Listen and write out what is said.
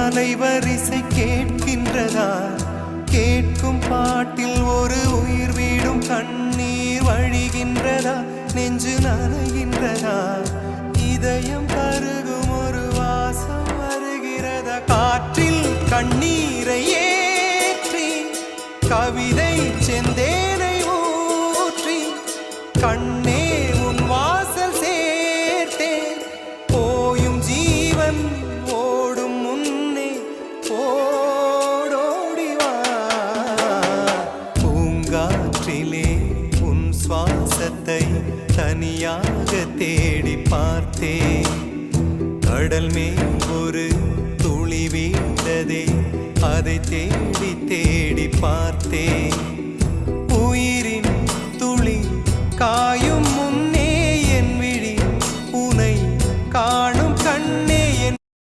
அலைவரிசை கேட்கின்றதா? கேட்கும் பாட்டில் ஒரு உயிர் வீடும் கண்ணீர் வழிகின்றதா? நெஞ்சு நனைகின்றதா? இதயம் கருகும் ஒரு வாசம் வருகிறதா? காற்றில் கண்ணீரை ஏற்றி கவிதை செந்தேனை ஊற்றி கண்ணே உன் வாசல் சேர்த்தேன். போயும் ஜீவன் ஓடும் முன்னே ஓடோடிவா. பூங்காற்றிலே உன் சுவாசத்தை தனியாக தேடி பார்த்தேன். கடல் மேல் ஒரு துளி வீழ்ந்ததே, அதை தேடி தேடி பார்த்தேன். உயிரின் துளி காயும்